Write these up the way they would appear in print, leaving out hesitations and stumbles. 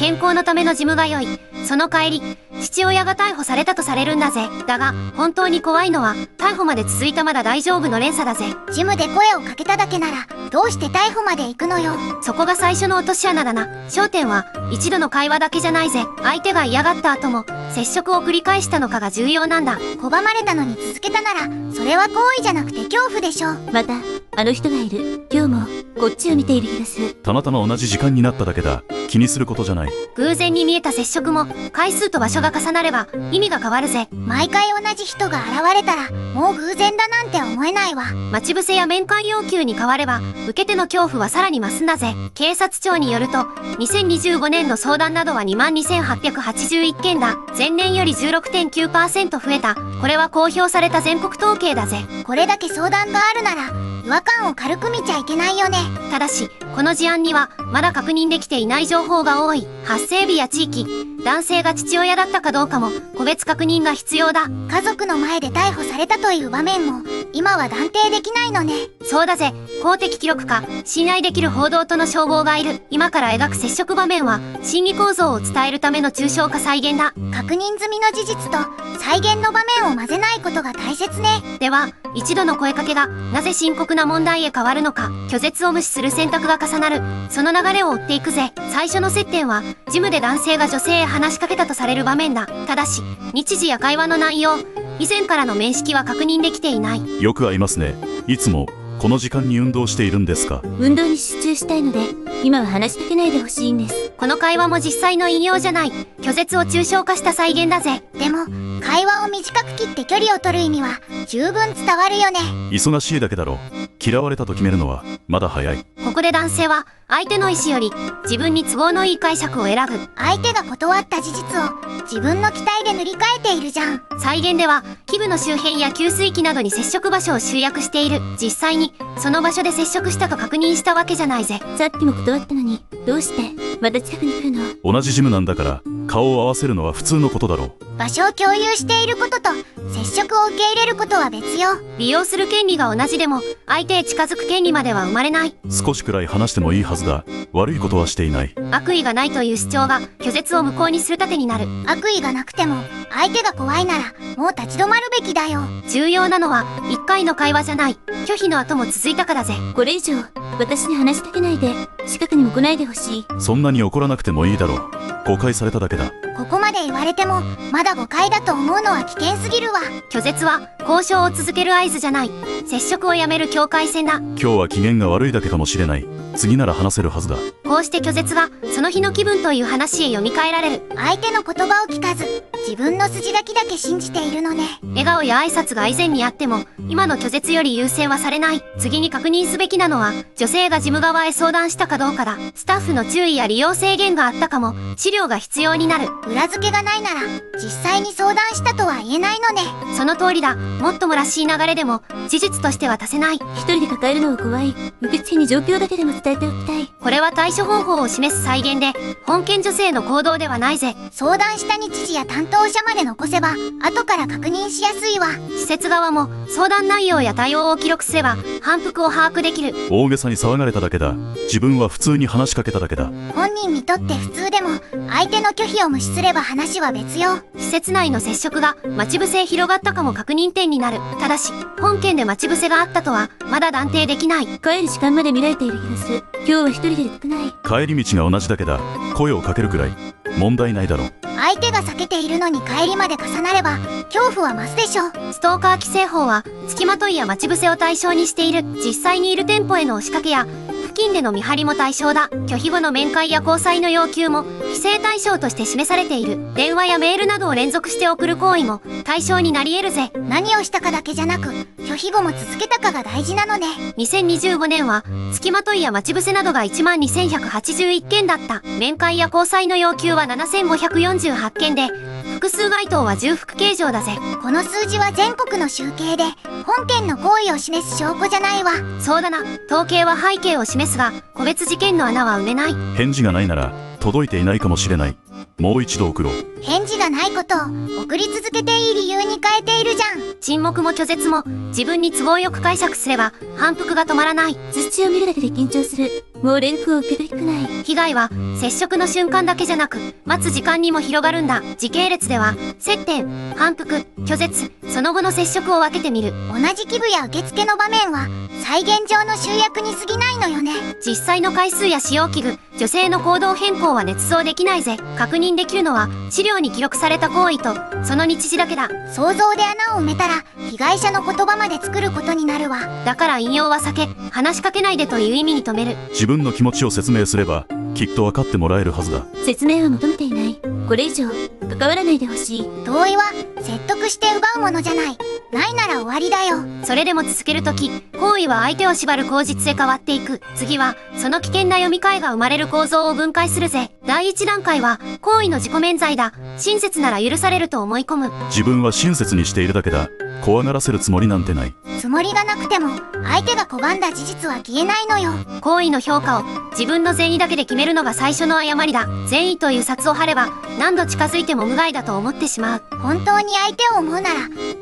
健康のためのジム通い。その帰り、父親が逮捕されたとされるんだぜ。だが、本当に怖いのは、逮捕まで続いたまだ大丈夫の連鎖だぜ。ジムで声をかけただけなら、どうして逮捕まで行くのよ。そこが最初の落とし穴だな。焦点は、一度の会話だけじゃないぜ。相手が嫌がった後も、接触を繰り返したのかが重要なんだ。拒まれたのに続けたなら、それは行為じゃなくて恐怖でしょ。また、あの人がいる。今日も、こっちを見ている気がする。たまたま同じ時間になっただけだ。気にすることじゃない。偶然に見えた接触も、回数と場所が重なれば、意味が変わるぜ。毎回同じ人が現れたら、もう偶然だなんて思えないわ。待ち伏せや面会要求に変われば、受け手の恐怖はさらに増すんだぜ。警察庁によると、2025年の相談などは22,881件だ。前年より 16.9% 増えた。これは公表された全国統計だぜ。これだけ相談があるなら、違和感を軽く見ちゃいけないよね。ただし、この事案には、まだ確認できていない情報が多い。発生日や地域、男性が父親だったかどうかも、個別確認が必要だ。家族の前で逮捕されたという場面も、今は断定できないのね。そうだぜ。公的記録か、信頼できる報道との照合がいる。今から描く接触場面は、心理構造を伝えるための抽象化再現だ。確認済みの事実と、再現の場面を混ぜないことが大切ね。では、一度の声かけが、なぜ深刻な問題へ変わるのか、拒絶を無視する選択が重なる。その流れを追っていくぜ。最初の接点は、ジムで男性が女性へ話しかけたとされる場面だ。ただし、日時や会話の内容、以前からの面識は確認できていない。よく会いますね。いつも、この時間に運動しているんですか？運動に集中したいので、今は話しかけないでほしいんです。この会話も実際の引用じゃない。拒絶を抽象化した再現だぜ。でも、会話を短く切って距離を取る意味は、十分伝わるよね。忙しいだけだろ。嫌われたと決めるのは、まだ早い。ここで男性は、相手の意思より、自分に都合のいい解釈を選ぶ。相手が断った事実を、自分の期待で塗り替えているじゃん。再現では、基部の周辺や給水器などに接触場所を集約している。実際に、その場所で接触したと確認したわけじゃないぜ。さっきも断ったのに、どうして、また近くに来るの？同じジムなんだから、顔を合わせるのは普通のことだろう。場所を共有していることと、接触を受け入れることは別よ。利用する権利が同じでも、相手へ近づく権利までは生まれない。少しくらい話してもいいはずだ。悪いことはしていない。悪意がないという主張が、拒絶を無効にする盾になる。悪意がなくても、相手が怖いなら、もう立ち止まるべきだよ。重要なのは、一回の会話じゃない。拒否の後も続いたからぜ。これ以上、私に話しかけないで、近くにも来ないでほしい。そんなに怒らなくてもいいだろう。誤解されただけだ。ここまで言われても、まだ誤解だと思うのは危険すぎるわ。拒絶は、交渉を続ける合図じゃない。接触をやめる境界線だ。今日は機嫌が悪いだけかもしれない。次なら話せるはずだ。こうして拒絶が、その日の気分という話へ読み替えられる。相手の言葉を聞かず、自分の筋書きだけ信じているのね。笑顔や挨拶が以前にあっても、今の拒絶より優先はされない。次に確認すべきなのは、女性がジム側へ相談したかどうかだ。スタッフの注意や利用制限があったかも、資料が必要になる。裏付けがないなら、実際に相談したとは言えないのね。その通りだ。もっともらしい流れでも、事実としては足せない。一人で抱えるのは怖い。受付に状況だけでも伝えておきたい。これは対処方法を示す再現で、本件女性の行動ではないぜ。相談した日時や担当者まで残せば、後から確認しやすいわ。施設側も、相談内容や対応を記録すれば、反復を把握できる。大げさに騒がれただけだ。自分は普通に話しかけただけだ。本人にとって普通でも、相手の拒否を無視すれば話は別よ。施設内の接触が、待ち伏せへ広がったかも確認点になる。ただし、本件で待ち伏せがあったとは、まだ断定できない。帰る時間まで見られている気がする。今日は一人で出たくない。帰り道が同じだけだ。声をかけるくらい。問題ないだろう。相手が避けているのに帰りまで重なれば、恐怖は増すでしょ。ストーカー規制法は、付きまといや待ち伏せを対象にしている。実際にいる店舗への押しかけや、付近での見張りも対象だ。拒否後の面会や交際の要求も、規制対象として示されている。電話やメールなどを連続して送る行為も、対象になり得るぜ。何をしたかだけじゃなく、拒否後も続けたかが大事なのね。2025年は、付きまといや待ち伏せなどが12,181件だった。面会や交際の要求は7,548件で、複数該当は重複計上だぜ。この数字は全国の集計で、本件の行為を示す証拠じゃないわ。そうだな。統計は背景を示すが、個別事件の穴は埋めない。返事がないなら、届いていないかもしれない。もう一度送ろう。返事がないことを送り続けていい理由に変えているじゃん。沈黙も拒絶も自分に都合よく解釈すれば反復が止まらない。通知を見るだけで緊張する。もう連絡を受け取りたくない。被害は接触の瞬間だけじゃなく、待つ時間にも広がるんだ。時系列では、接点、反復、拒絶、その後の接触を分けてみる。同じ器具や受付の場面は再現上の集約に過ぎないのよね。実際の回数や使用器具、女性の行動変更は捏造できないぜ。確認できるのは、資料に記録された行為と、その日時だけだ。想像で穴を埋めたら被害者の言葉まで作ることになるわ。だから引用は避け、話しかけないでという意味に止める。自分の気持ちを説明すれば、きっと分かってもらえるはずだ。説明は求めていない。これ以上、関わらないでほしい。同意は説得して奪うものじゃない。ないなら終わりだよ。それでも続けるとき、行為は相手を縛る口実へ変わっていく。次は、その危険な読み替えが生まれる構造を分解するぜ。第一段階は、行為の自己免罪だ。親切なら許されると思い込む。自分は親切にしているだけだ。怖がらせるつもりなんてない。つもりがなくても相手が拒んだ事実は消えないのよ。行為の評価を自分の善意だけで決めるのが最初の誤りだ。善意という札を貼れば何度近づいても無害だと思ってしまう。本当に相手を思うなら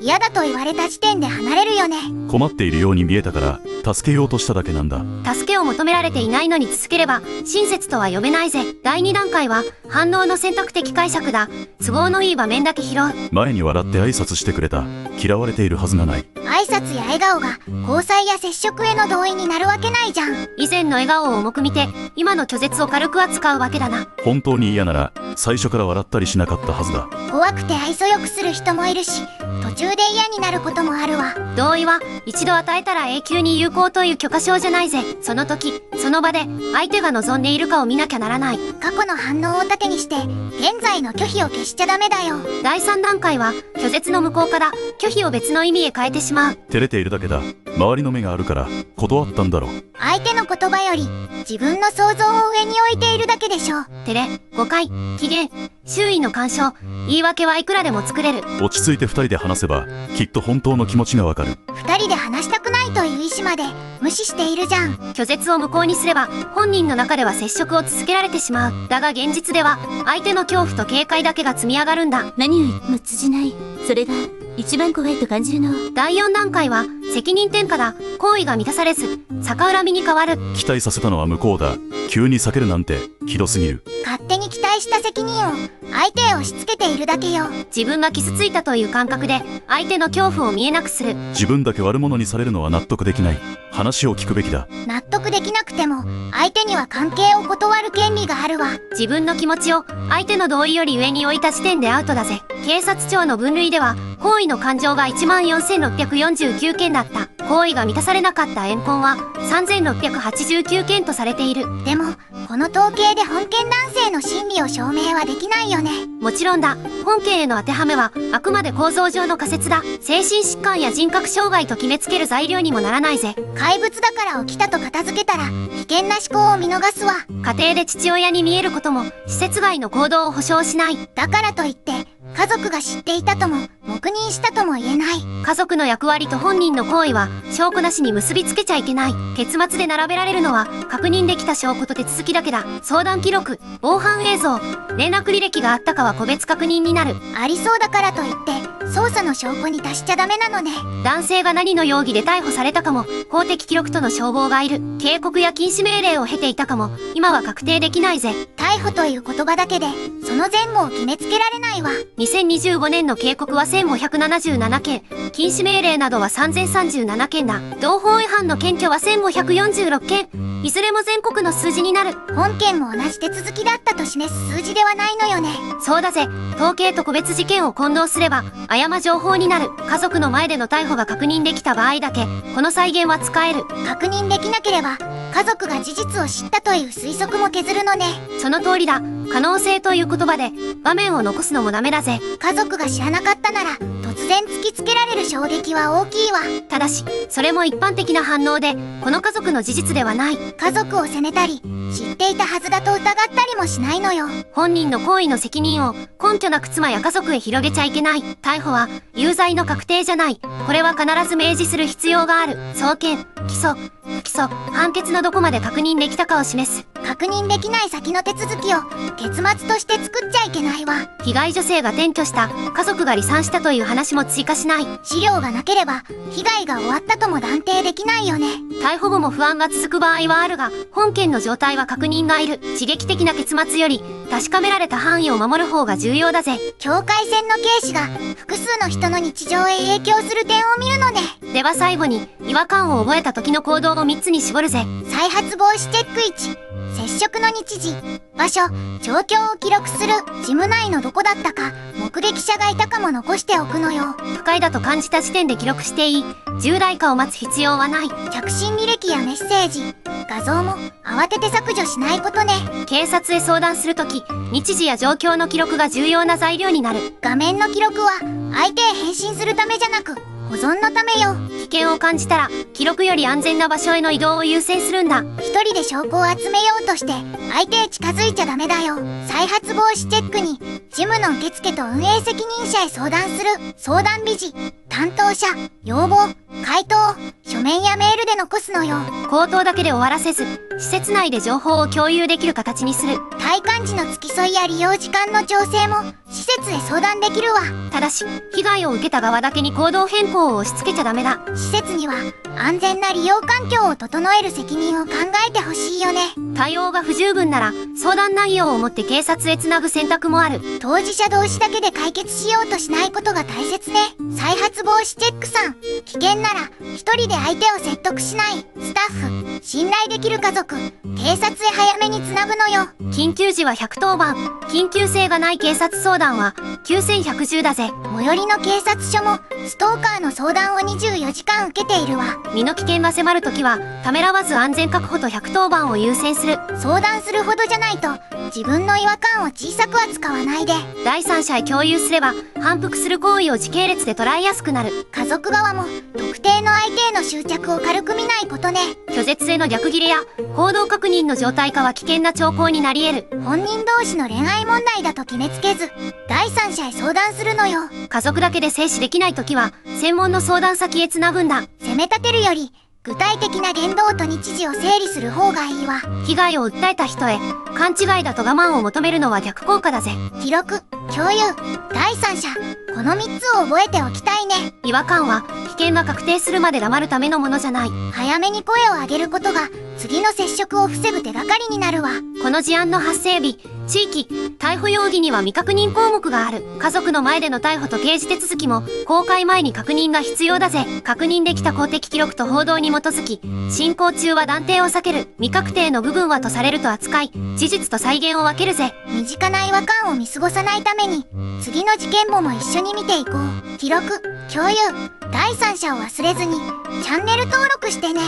嫌だと言われた時点で離れるよね。困っているように見えたから助けようとしただけなんだ。助けを求められていないのに続ければ親切とは呼べないぜ。第2段階は反応の選択的解釈だ。都合のいい場面だけ拾う。前に笑って挨拶してくれた。嫌われているはずがない。挨拶や笑顔が交際や接触への同意になるわけないじゃん。以前の笑顔を重く見て今の拒絶を軽く扱うわけだな。本当に嫌なら最初から笑ったりしなかったはずだ。怖くて愛想よくする人もいるし途中で嫌になることもあるわ。同意は一度与えたら永久に有効という許可証じゃないぜ。その時その場で相手が望んでいるかを見なきゃならない。過去の反応を盾にして現在の拒否を消しちゃダメだよ。第3段階は拒絶の無効化だ。拒否を別の意味へ変えてしまう。照れているだけだ。周りの目があるから断ったんだろう。相手の言葉より自分の想像を上に置いているだけでしょ。照れ、誤解、機嫌、周囲の干渉、言い訳はいくらでも作れる。落ち着いて2人で話せばきっと本当の気持ちがわかる。二人で話したくないという意思まで無視しているじゃん。拒絶を無効にすれば本人の中では接触を続けられてしまう。だが現実では相手の恐怖と警戒だけが積み上がるんだ。何を言っても通じない。それが一番怖いと感じるの。第4段階は責任転嫁だ。行為が満たされず逆恨みに変わる。期待させたのは向こうだ。急に避けるなんてひどすぎる。勝手に期待した責任を相手へ押し付けているだけよ。自分が傷ついたという感覚で相手の恐怖を見えなくする。自分だけ悪者にされるのは納得できない。話を聞くべきだ。納得できなくても相手には関係を断る権利があるわ。自分の気持ちを相手の同意より上に置いた時点でアウトだぜ。警察庁の分類では行為の感情が 14,649 件だった。行為が満たされなかった怨恨は 3,689 件とされている。でもこの統計で本件男性の心理を証明はできないよね。もちろんだ。本件への当てはめはあくまで構造上の仮説だ。精神疾患や人格障害と決めつける材料にもならないぜ。怪物だから起きたと片付けたら危険な思考を見逃すわ。家庭で父親に見えることも施設外の行動を保証しない。だからといって家族が知っていたとも黙認したとも言えない。家族の役割と本人の行為は証拠なしに結びつけちゃいけない。結末で並べられるのは確認できた証拠と手続きだけだ。相談記録、防犯映像、連絡履歴があったかは個別確認になる。ありそうだからといって捜査の証拠に足しちゃダメなのね。男性が何の容疑で逮捕されたかも法的記録との照合がいる。警告や禁止命令を経ていたかも今は確定できないぜ。逮捕という言葉だけでその前後を決めつけられないわ。2025年の警告は1577件、禁止命令などは3037件だ。同法違反の検挙は1546件。いずれも全国の数字になる。本件も同じ手続きだったと示す数字ではないのよね。そうだぜ。統計と個別事件を混同すれば誤情報になる。家族の前での逮捕が確認できた場合だけこの再現は使える。確認できなければ家族が事実を知ったという推測も削るのね。その通りだ。可能性という言葉で場面を残すのもダメだぜ。家族が知らなかったなら突然突きつけられる衝撃は大きいわ。ただしそれも一般的な反応でこの家族の事実ではない。家族を責めたり知っていたはずだと疑ったりもしないのよ。本人の行為の責任を根拠なく妻や家族へ広げちゃいけない。逮捕は有罪の確定じゃない。これは必ず明示する必要がある。送検、起訴、不起訴、判決のどこまで確認できたかを示す。確認できない先の手続きを結末として作っちゃいけないわ。被害女性が転居した、家族が離散したという話も追加しない。資料がなければ被害が終わったとも断定できないよね。逮捕後も不安が続く場合はあるが、本件の状態は確認がいる。刺激的な結末より確かめられた範囲を守る方が重要だぜ。境界線の軽視が複数の人の日常へ影響する点を見るのね。では最後に、違和感を覚えた時の行動を3つに絞るぜ。再発防止チェック1、接触の日時、場所、状況を記録する。事務内のどこだったか、目撃者がいたかも残しておくのよ。不快だと感じた時点で記録していい。重大化を待つ必要はない。着信履歴やメッセージ、画像も慌てて削除しないことね。警察へ相談するとき、日時や状況の記録が重要な材料になる。画面の記録は相手へ返信するためじゃなく、保存のためよ。危険を感じたら、記録より安全な場所への移動を優先するんだ。一人で証拠を集めようとして相手へ近づいちゃダメだよ。再発防止チェックに、事務の受付と運営責任者へ相談する。相談日時、担当者、要望、回答を書面やメールで残すのよ。口頭だけで終わらせず、施設内で情報を共有できる形にする。退館時の付き添いや利用時間の調整も施設へ相談できるわ。ただし、被害を受けた側だけに行動変更を押し付けちゃダメだ。施設には安全な利用環境を整える責任を考えてほしいよね。対応が不十分なら、相談内容を持って警察へつなぐ選択もある。当事者同士だけで解決しようとしないことが大切ね。再発防止チェック3、危険なら一人で相手を説得しない。スタッフ、信頼できる家族、警察へ早めにつなぐのよ。緊急時は110番、緊急性がない警察相談は9110だぜ。最寄りの警察署もストーカーの相談を24時間受けているわ。身の危険が迫るときは、ためらわず安全確保と110番を優先する。相談するほどじゃないと自分の違和感を小さく扱わないで。第三者へ共有すれば、反復する行為を時系列で捉えやすくなる。家族側も特定の相手への執着を軽く見ないことね。拒絶への逆ギレや行動確認の状態化は危険な兆候になり得る。本人同士の恋愛問題だと決めつけず、第三者へ相談するのよ。家族だけで制止できないときは、専門の相談先へつなぐんだ。責め立てるより具体的な言動と日時を整理する方がいいわ。被害を訴えた人へ、勘違いだと我慢を求めるのは逆効果だぜ。記録、共有、第三者、この3つを覚えておきたいね。違和感は、危険が確定するまで黙るためのものじゃない。早めに声を上げることが次の接触を防ぐ手がかりになるわ。この事案の発生日、地域、逮捕容疑には未確認項目がある。家族の前での逮捕と刑事手続きも、公開前に確認が必要だぜ。確認できた公的記録と報道に基づき、進行中は断定を避ける。未確定の部分はとされると扱い、事実と再現を分けるぜ。身近な違和感を見過ごさないために、次の事件簿も一緒に見ていこう。記録、共有、第三者を忘れずに、チャンネル登録してね。